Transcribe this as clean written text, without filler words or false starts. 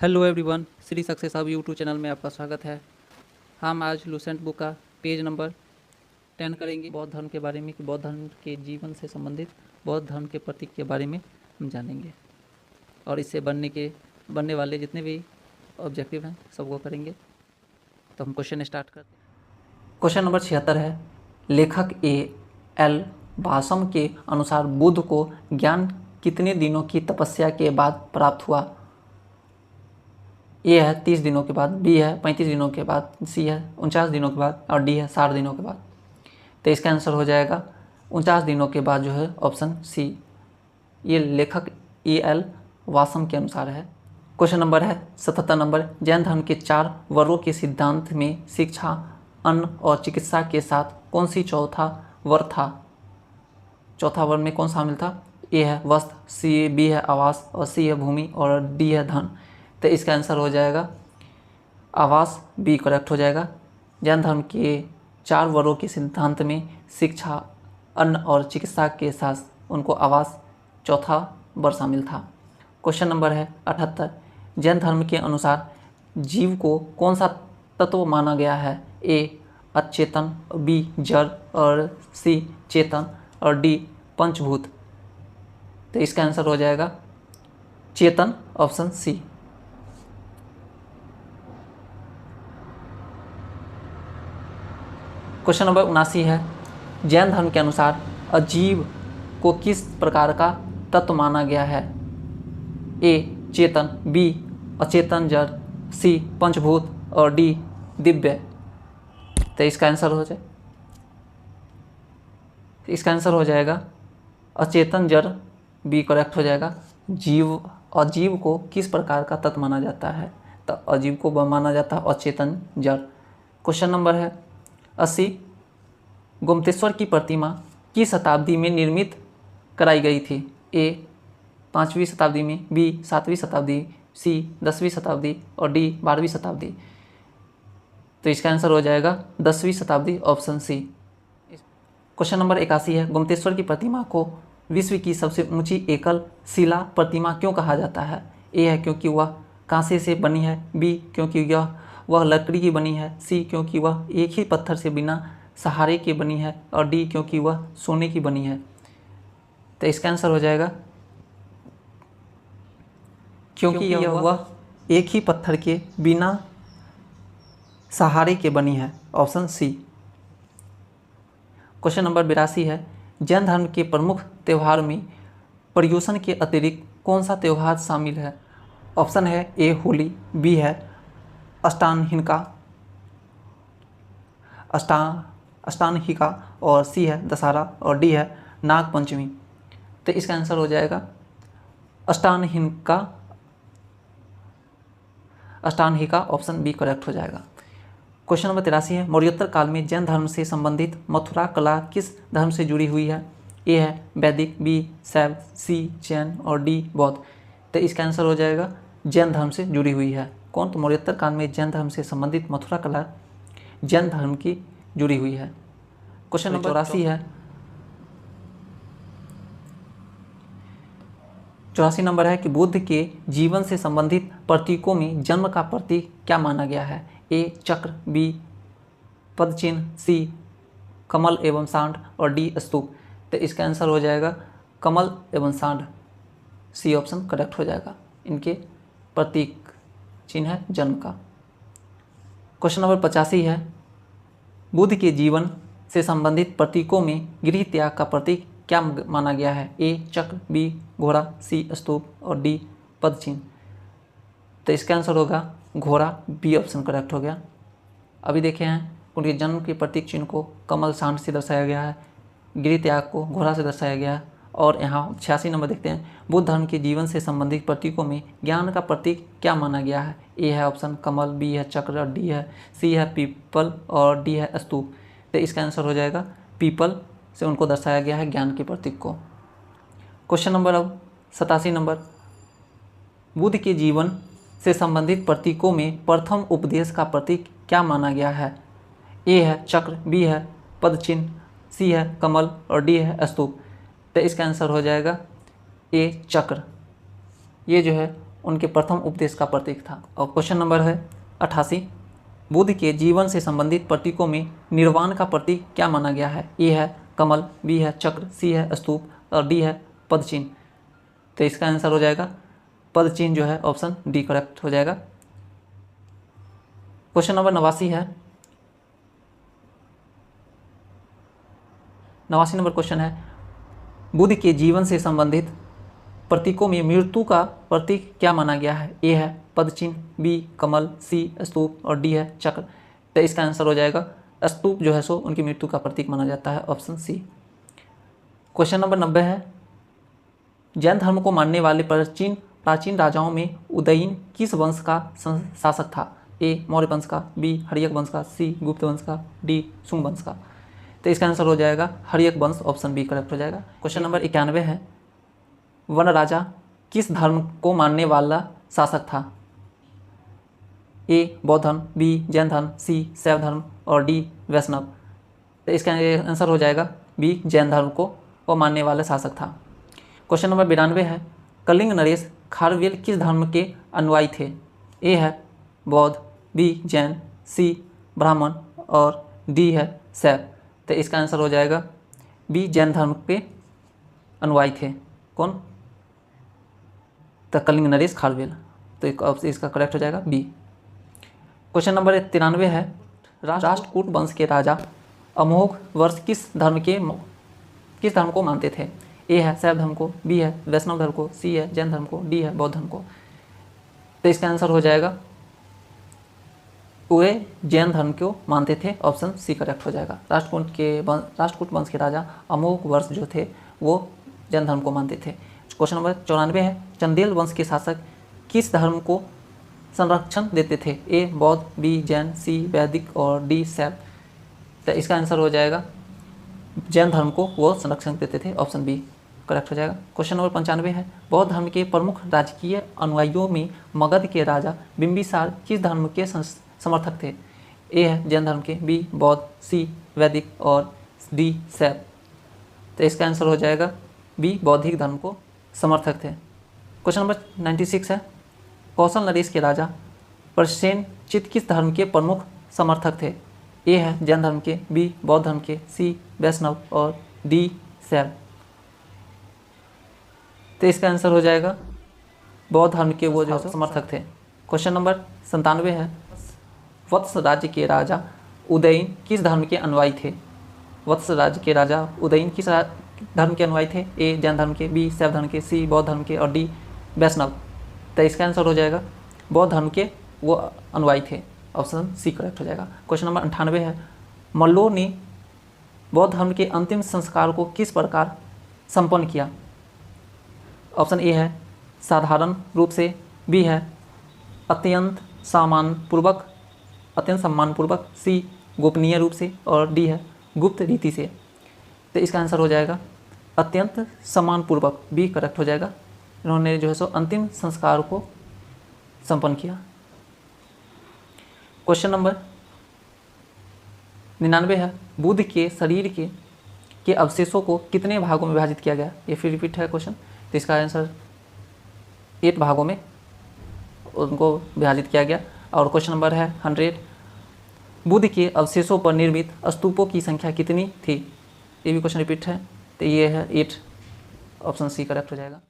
Hello everyone, Shri success hub YouTube channel में आपका स्वागत है। हम आज लूसेंट बुक का पेज नंबर 10 करेंगे। बौद्ध धर्म के बारे में कि बौद्ध धर्म के जीवन से संबंधित बौद्ध धर्म के प्रतीक के बारे में हम जानेंगे और इससे बनने वाले जितने भी ऑब्जेक्टिव हैं सबको करेंगे। तो हम क्वेश्चन स्टार्ट करते हैं। क्वेश्चन नंबर 76 है, लेखक A.L. भासम के अनुसार बुद्ध को ज्ञान कितने दिनों की तपस्या के बाद प्राप्त हुआ? ए है 30 दिनों के बाद, बी है 35 दिनों के बाद, सी है 49 दिनों के बाद और डी है 60 दिनों के बाद। तो इसका आंसर हो जाएगा 49 दिनों के बाद, जो है ऑप्शन सी। ये लेखक A.L. वासम के अनुसार है। क्वेश्चन नंबर है 77 नंबर, जैन धर्म के 4 वरों के सिद्धांत में शिक्षा, अन्न और चिकित्सा के साथ कौन सी चौथा वर था? चौथा वर में कौन शामिल था? ए है वस्त्र, सी बी है आवास और सी है भूमि और डी है धन। तो इसका आंसर हो जाएगा आवास, बी करेक्ट हो जाएगा। जैन धर्म के 4 वरों के सिद्धांत में शिक्षा, अन्न और चिकित्सा के साथ उनको आवास चौथा वर शामिल था। क्वेश्चन नंबर है 78, जैन धर्म के अनुसार जीव को कौन सा तत्व माना गया है? ए अचेतन, बी जड़ और सी चेतन और डी पंचभूत। तो इसका आंसर हो जाएगा चेतन, ऑप्शन सी। क्वेश्चन नंबर 79 है, जैन धर्म के अनुसार अजीव को किस प्रकार का तत्व माना गया है? ए चेतन, बी अचेतन जड़, सी पंचभूत और डी दिव्य। तो इसका आंसर हो जाएगा अचेतन जड़, बी करेक्ट हो जाएगा। अजीव को किस प्रकार का तत्व माना जाता है? तो अजीव को माना जाता है अचेतन जड़। क्वेश्चन नंबर है 80, गोमतेश्वर की प्रतिमा किस शताब्दी में निर्मित कराई गई थी? ए 5वीं शताब्दी में, बी 7वीं शताब्दी, सी 10वीं शताब्दी और डी 12वीं शताब्दी। तो इसका आंसर हो जाएगा 10वीं शताब्दी, ऑप्शन सी। क्वेश्चन नंबर 81 है, गोमतेश्वर की प्रतिमा को विश्व की सबसे ऊंची एकल शिला प्रतिमा क्यों कहा जाता है? ए है क्योंकि वह कांसे से बनी है, बी क्योंकि वह लकड़ी की बनी है, सी क्योंकि वह एक ही पत्थर से बिना सहारे के बनी है और डी क्योंकि वह सोने की बनी है। तो इसका आंसर हो जाएगा क्योंकि वह एक ही पत्थर के बिना सहारे के बनी है, ऑप्शन सी। क्वेश्चन नंबर 82 है, जैन धर्म के प्रमुख त्यौहार में पर्युषण के अतिरिक्त कौन सा त्यौहार शामिल है? ऑप्शन है ए होली, बी है अष्टानहिका और सी है दशहरा और डी है नाग पंचमी। तो इसका आंसर हो जाएगा अष्टानहिका, ऑप्शन बी करेक्ट हो जाएगा। क्वेश्चन नंबर 83 है, मौर्योत्तर काल में जैन धर्म से संबंधित मथुरा कला किस धर्म से जुड़ी हुई है? ए है वैदिक, बी शैव, सी जैन और डी बौद्ध। तो इसका आंसर हो जाएगा जैन धर्म से जुड़ी हुई है। कौन? तो मौर्योत्तर काल में जैन धर्म से संबंधित मथुरा कला जैन धर्म की जुड़ी हुई है। क्वेश्चन नंबर 84 है, 84 नंबर है कि बुद्ध के जीवन से संबंधित प्रतीकों में जन्म का प्रतीक क्या माना गया है? ए चक्र, बी पद चिन्ह, सी कमल एवं सांड और डी स्तूप। तो इसका आंसर हो जाएगा कमल एवं सांड, सी ऑप्शन करेक्ट हो जाएगा। इनके प्रतीक चिन्ह है जन्म का। क्वेश्चन नंबर 85 है, बुद्ध के जीवन से संबंधित प्रतीकों में गृह त्याग का प्रतीक क्या माना गया है? ए चक्र, बी घोड़ा, सी स्तूप और डी पद चिन्ह। तो इसका आंसर होगा घोड़ा, बी ऑप्शन करेक्ट हो गया। अभी देखे हैं उनके जन्म के प्रतीक चिन्ह को कमल सांड से दर्शाया गया है, गृह त्याग को घोड़ा से दर्शाया गया है। और यहाँ 86 नंबर देखते हैं, बुद्ध धर्म के जीवन से संबंधित प्रतीकों में ज्ञान का प्रतीक क्या माना गया है? ए है ऑप्शन कमल, बी है चक्र और डी है सी है पीपल और डी है स्तूप। तो इसका आंसर हो जाएगा पीपल से उनको दर्शाया गया है ज्ञान के प्रतीक को। क्वेश्चन नंबर अब 87 नंबर, बुद्ध के जीवन से संबंधित प्रतीकों में प्रथम उपदेश का प्रतीक क्या माना गया है? ए है चक्र, बी है पद चिन्ह, सी है कमल और डी है स्तूप। तो इसका आंसर हो जाएगा ए चक्र। ये जो है उनके प्रथम उपदेश का प्रतीक था। और क्वेश्चन नंबर है 88, बुद्ध के जीवन से संबंधित प्रतीकों में निर्वाण का प्रतीक क्या माना गया है? ए है कमल, बी है चक्र, सी है स्तूप और डी है पदचिन्ह। तो इसका आंसर हो जाएगा पदचिन्ह जो है ऑप्शन डी करेक्ट हो जाएगा। क्वेश्चन नंबर 89 है, 89 नंबर क्वेश्चन है, बुद्ध के जीवन से संबंधित प्रतीकों में मृत्यु का प्रतीक क्या माना गया है? ए है पदचिन्ह, बी कमल, सी स्तूप और डी है चक्र। तो इसका आंसर हो जाएगा स्तूप जो है सो उनकी मृत्यु का प्रतीक माना जाता है, ऑप्शन सी। क्वेश्चन नंबर 90 है, जैन धर्म को मानने वाले प्राचीन राजाओं में उदयीन किस वंश का शासक था? ए मौर्य वंश का, बी हर्यक वंश का, सी गुप्त वंश का, डी शुंग वंश का। तो इसका आंसर हो जाएगा हर्यक वंश, ऑप्शन बी करेक्ट हो जाएगा। क्वेश्चन नंबर 91 है, वन राजा किस धर्म को मानने वाला शासक था? ए बौद्ध धर्म, बी जैन धर्म, सी शैव धर्म और डी वैष्णव। तो इसका आंसर हो जाएगा बी जैन धर्म को मानने वाला शासक था। क्वेश्चन नंबर 92 है, कलिंग नरेश खारवेल किस धर्म के अनुयायी थे? ए है बौद्ध, बी जैन, सी ब्राह्मण और डी है शैव। तो इसका आंसर हो जाएगा बी जैन धर्म के अनुयायी थे। कौन? तो कलिंग नरेश खारवेल। तो इसका करेक्ट हो जाएगा बी। क्वेश्चन नंबर 93 है, राष्ट्रकूट वंश के राजा अमोघ वर्ष किस धर्म को मानते थे? ए है शैव धर्म को, बी है वैष्णव धर्म को, सी है जैन धर्म को, डी है बौद्ध धर्म को। तो इसका आंसर हो जाएगा वे जैन धर्म को मानते थे, ऑप्शन सी करेक्ट हो जाएगा। राष्ट्रकूट वंश के राजा अमोघ वर्ष जो थे वो जैन धर्म को मानते थे। क्वेश्चन नंबर 94 है, चंदेल वंश के शासक किस धर्म को संरक्षण देते थे? ए बौद्ध, बी जैन, सी वैदिक और डी शैव। तो इसका आंसर हो जाएगा जैन धर्म को वो संरक्षण देते थे, ऑप्शन बी करेक्ट हो जाएगा। क्वेश्चन नंबर 95 है, बौद्ध धर्म के प्रमुख राजकीय अनुयायियों में मगध के राजा बिंबिसार किस धर्म के समर्थक थे? ए है जैन धर्म के, बी बौद्ध, सी वैदिक और डी शैव। तो इसका आंसर हो जाएगा बी बौद्धिक धर्म को समर्थक थे। क्वेश्चन नंबर 96 है, कौशल नरेश के राजा प्रसेनजित किस धर्म के प्रमुख समर्थक थे? ए है जैन धर्म के, बी बौद्ध धर्म के, सी वैष्णव और डी शैव। तो इसका आंसर हो जाएगा बौद्ध धर्म के वो जो समर्थक थे। क्वेश्चन नंबर 97 है, वत्स राज्य के राजा उदयन किस धर्म के अनुयायी थे? वत्स राज्य के राजा उदयन किस धर्म के अनुयायी थे? ए जैन धर्म के, बी शैव धर्म के, सी बौद्ध धर्म के और डी वैष्णव। तो इसका आंसर हो जाएगा बौद्ध धर्म के वो अनुयायी थे, ऑप्शन सी करेक्ट हो जाएगा। क्वेश्चन नंबर 98 है, मल्लों ने बौद्ध धर्म के अंतिम संस्कार को किस प्रकार संपन्न किया? ऑप्शन ए है साधारण रूप से, बी है अत्यंत सम्मानपूर्वक, सी गोपनीय रूप से और डी है गुप्त रीति से। तो इसका आंसर हो जाएगा अत्यंत सम्मानपूर्वक, बी करेक्ट हो जाएगा। इन्होंने जो है सो अंतिम संस्कार को संपन्न किया। क्वेश्चन नंबर 99 है, बुद्ध के शरीर के अवशेषों को कितने भागों में विभाजित किया गया? ये फिर रिपीट है क्वेश्चन। तो इसका आंसर 8 भागों में उनको विभाजित किया गया। और क्वेश्चन नंबर है 100, बुद्ध के अवशेषों पर निर्मित स्तूपों की संख्या कितनी थी? ये भी क्वेश्चन रिपीट है। तो ये है 8, ऑप्शन सी करेक्ट हो जाएगा।